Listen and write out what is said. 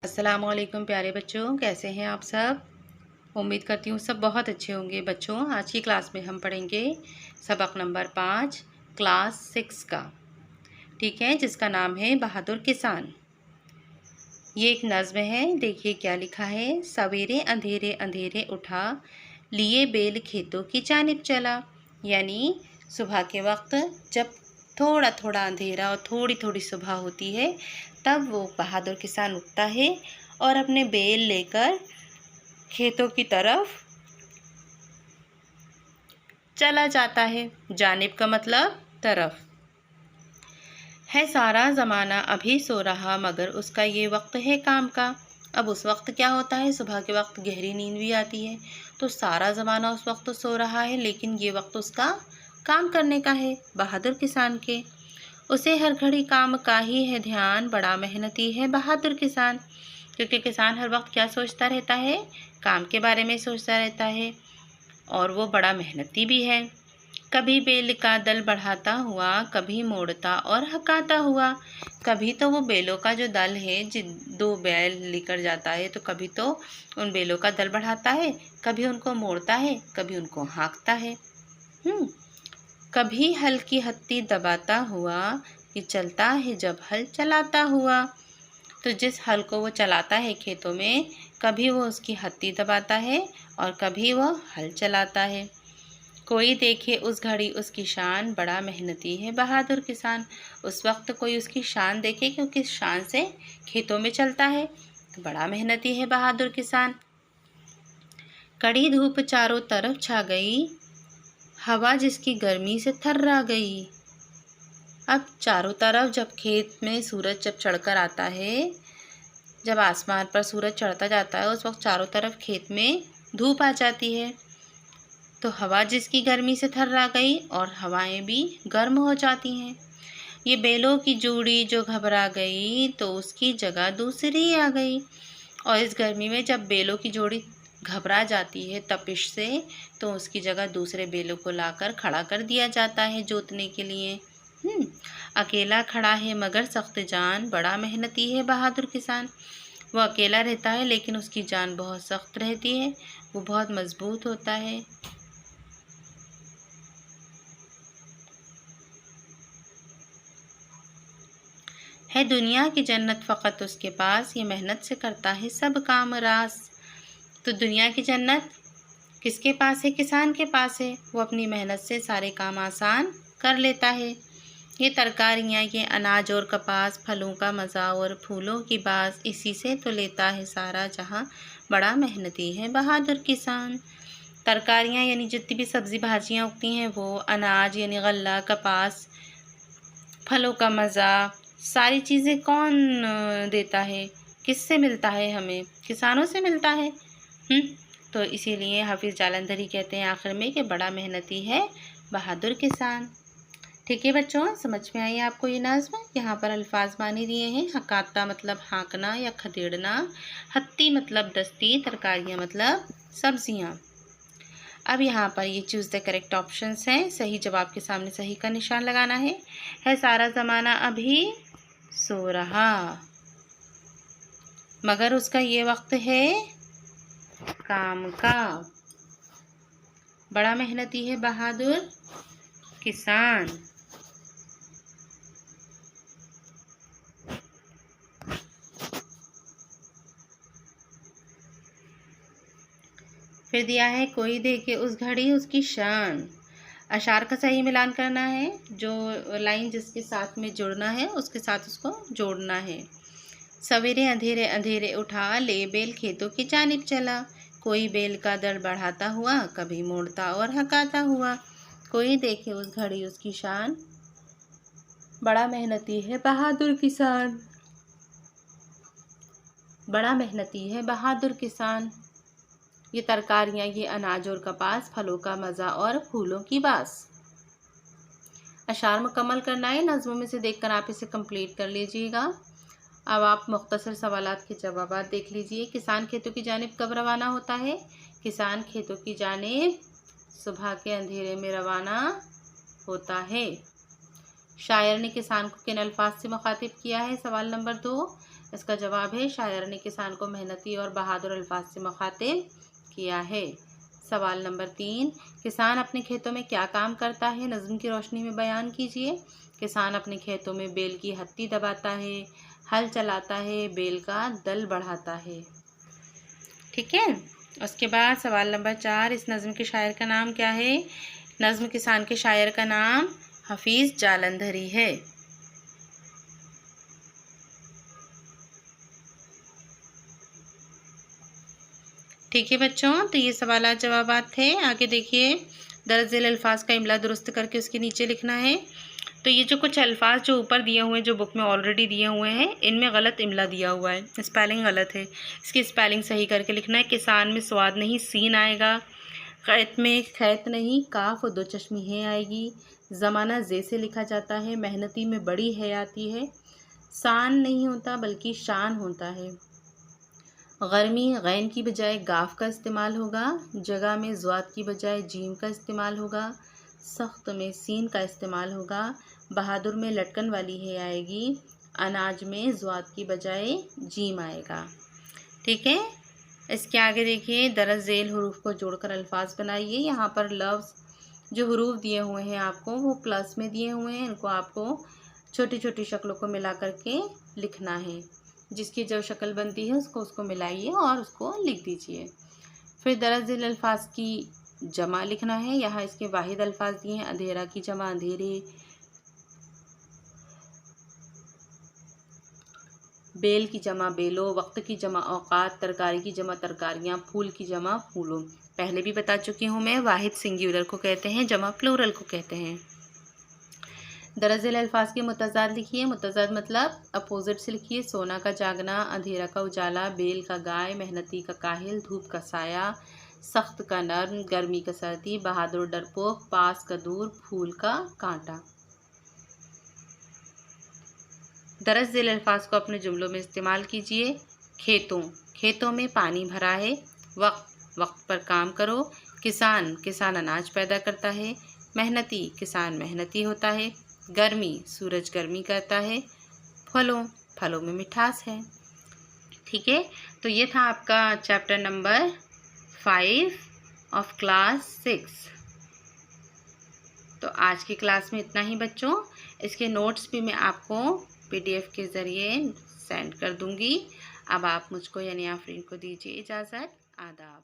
अस्सलामुअलैकुम प्यारे बच्चों, कैसे हैं आप सब। उम्मीद करती हूँ सब बहुत अच्छे होंगे। बच्चों, आज की क्लास में हम पढ़ेंगे सबक नंबर 5 क्लास 6 का, ठीक है, जिसका नाम है बहादुर किसान। ये एक नज़्म है। देखिए क्या लिखा है। सवेरे अंधेरे अंधेरे उठा, लिए बेल खेतों की जानिब चला। यानी सुबह के वक्त जब थोड़ा थोड़ा अंधेरा और थोड़ी थोड़ी सुबह होती है, तब वो बहादुर किसान उठता है और अपने बेल लेकर खेतों की तरफ चला जाता है। जानिब का मतलब तरफ। है सारा ज़माना अभी सो रहा, मगर उसका ये वक्त है काम का। अब उस वक्त क्या होता है, सुबह के वक्त गहरी नींद भी आती है, तो सारा ज़माना उस वक्त सो रहा है, लेकिन ये वक्त उसका काम करने का है, बहादुर किसान के। उसे हर घड़ी काम का ही है ध्यान, बड़ा मेहनती है बहादुर किसान। क्योंकि किसान हर वक्त क्या सोचता रहता है, काम के बारे में सोचता रहता है, और वो बड़ा मेहनती भी है। कभी बेल का दल बढ़ाता हुआ, कभी मोड़ता और हकाता हुआ। कभी तो वो बेलों का जो दल है, दो बैल लेकर जाता है, तो कभी तो उन बेलों का दल बढ़ाता है, कभी उनको मोड़ता है, कभी उनको हाँकता है। कभी हल की हत्ती दबाता हुआ, कि चलता है जब हल चलाता हुआ। तो जिस हल को वो चलाता है खेतों में, कभी वो उसकी हत्ती दबाता है और कभी वह हल चलाता है। कोई देखे उस घड़ी उसकी शान, बड़ा मेहनती है बहादुर किसान। उस वक्त कोई उसकी शान देखे, क्योंकि शान से खेतों में चलता है, तो बड़ा मेहनती है बहादुर किसान। कड़ी धूप चारों तरफ छा गई, हवा जिसकी गर्मी से थर्रा गई। अब चारों तरफ जब खेत में सूरज जब चढ़कर आता है, जब आसमान पर सूरज चढ़ता जाता है, उस वक्त चारों तरफ खेत में धूप आ जाती है, तो हवा जिसकी गर्मी से थर्रा गई और हवाएं भी गर्म हो जाती हैं। ये बेलों की जोड़ी जो घबरा गई, तो उसकी जगह दूसरी आ गई। और इस गर्मी में जब बेलों की जोड़ी घबरा जाती है तपिश से, तो उसकी जगह दूसरे बेलों को लाकर खड़ा कर दिया जाता है जोतने के लिए। अकेला खड़ा है मगर सख्त जान, बड़ा मेहनती है बहादुर किसान। वो अकेला रहता है, लेकिन उसकी जान बहुत सख्त रहती है, वो बहुत मजबूत होता है। है दुनिया की जन्नत फ़कत उसके पास, ये मेहनत से करता है सब काम रास। तो दुनिया की जन्नत किसके पास है, किसान के पास है। वो अपनी मेहनत से सारे काम आसान कर लेता है। ये तरकारियाँ, ये अनाज और कपास, फलों का मज़ा और फूलों की बास, इसी से तो लेता है सारा जहाँ, बड़ा मेहनती है बहादुर किसान। तरकारियाँ यानी जितनी भी सब्ज़ी भाजियाँ उगती हैं वो, अनाज यानी गल्ला, कपास, फलों का मज़ा, सारी चीज़ें कौन देता है, किससे मिलता है हमें, किसानों से मिलता है। तो इसीलिए हाफिज़ जालंधरी कहते हैं आखिर में कि बड़ा मेहनती है बहादुर किसान। ठीक है बच्चों, समझ में आई आपको ये नज़्म। यहाँ पर अल्फाज मानी दिए हैं। हकाता मतलब हाँकना या खदेड़ना, हत्ती मतलब दस्ती, तरकारियाँ मतलब सब्जियाँ। अब यहाँ पर ये चूज़ द करेक्ट ऑप्शंस हैं। सही जवाब के सामने सही का निशान लगाना है सारा ज़माना अभी सो रहा, मगर उसका ये वक्त है काम का, बड़ा मेहनती है बहादुर किसान। फिर दिया है कोई देखे उस घड़ी उसकी शान। अशार का सही मिलान करना है, जो लाइन जिसके साथ में जुड़ना है उसके साथ उसको जोड़ना है। सवेरे अंधेरे अंधेरे उठा, ले बेल खेतों की जानिब चला। कोई बेल का दर बढ़ाता हुआ, कभी मोड़ता और हकाता हुआ। कोई देखे उस घड़ी उसकी शान, बड़ा मेहनती है बहादुर किसान। बड़ा मेहनती है बहादुर किसान। ये तरकारियाँ, ये अनाज और कपास, फलों का मज़ा और फूलों की बास। अशार मुकम्मल करना है, नज़्मों में से देखकर आप इसे कंप्लीट कर लीजिएगा। अब आप मुख्तसर सवालात के जवाब देख लीजिए। किसान खेतों की जानिब कब रवाना होता है? किसान खेतों की जानिब सुबह के अंधेरे में रवाना होता है। शायर ने किसान को किन अल्फाज से मुखातिब किया है? सवाल नंबर 2। इसका जवाब है शायर ने किसान को मेहनती और बहादुर अल्फाज से मुखातिब किया है। सवाल नंबर 3, किसान अपने खेतों में क्या काम करता है, नज़्म की रोशनी में बयान कीजिए। किसान अपने खेतों में बैल की हत्ती दबाता है, हल चलाता है, बैल का दल बढ़ाता है। ठीक है। उसके बाद सवाल नंबर 4, इस नज़्म के शायर का नाम क्या है। नज़्म किसान के शायर का नाम हफीज़ जालंधरी है। ठीक है बच्चों, तो ये सवालात जवाबात थे। आगे देखिए, दर्ज झेल अल्फाज का इमला दुरुस्त करके उसके नीचे लिखना है। तो ये जो कुछ अल्फाज जो ऊपर दिए हुए हैं, जो बुक में ऑलरेडी दिए हुए हैं, इनमें गलत इमला दिया हुआ है, स्पेलिंग गलत है। इसकी स्पेलिंग सही करके लिखना है। किसान में स्वाद नहीं सीन आएगा। खैत में खैत नहीं काफ और दो चश्मी है आएगी। ज़माना जे से लिखा जाता है, मेहनती में बड़ी है आती है। शान नहीं होता बल्कि शान होता है। गर्मी गैन की बजाय गाफ का इस्तेमाल होगा। जगह में ज़्वाद की बजाय जीम का इस्तेमाल होगा। सख्त में सीन का इस्तेमाल होगा। बहादुर में लटकन वाली है आएगी। अनाज में ज़्वाद की बजाय जीम आएगा। ठीक है। इसके आगे देखिए, दरज झेल हरूफ को जोड़कर अल्फाज बनाइए। यहाँ पर लफ्ज़ जो हरूफ दिए हुए हैं आपको वो प्लस में दिए हुए हैं। इनको आपको छोटी छोटी शक्लों को मिला करके लिखना है। जिसकी जो शक्ल बनती है उसको मिलाइए और उसको लिख दीजिए। फिर दरज झेल अल्फाज की जमा लिखना है। यहाँ इसके वाहिद अल्फाज दिए हैं। अंधेरा की जमा अंधेरे, बेल की जमा बेलो, वक्त की जमा औकात, तरकारी की जमा तरकारियाँ, फूल की जमा फूलों। पहले भी बता चुकी हूँ मैं, वाहिद सिंगुलर को कहते हैं, जमा प्लूरल को कहते हैं। दरज झेल अल्फाज के मुतज़ाद लिखिए। मुतज़ाद मतलब अपोजिट से लिखिए। सोना का जागना, अंधेरा का उजाला, बेल का गाय, मेहनती का काहिल, धूप का साया, सख्त का नर्म, गर्मी का सर्दी, बहादुर डरपोक, पास का दूर, फूल का कांटा। दरज झेल अल्फाज को अपने जुमलों में इस्तेमाल कीजिए। खेतों में पानी भरा है। वक्त पर काम करो। किसान अनाज पैदा करता है। मेहनती किसान मेहनती होता है। गर्मी सूरज गर्मी करता है। फलों में मिठास है। ठीक है। तो ये था आपका चैप्टर नंबर 5 ऑफ क्लास 6। तो आज की क्लास में इतना ही बच्चों। इसके नोट्स भी मैं आपको PDF के ज़रिए सेंड कर दूंगी। अब आप मुझको यानी आफरीन को दीजिए इजाज़त। आदाब।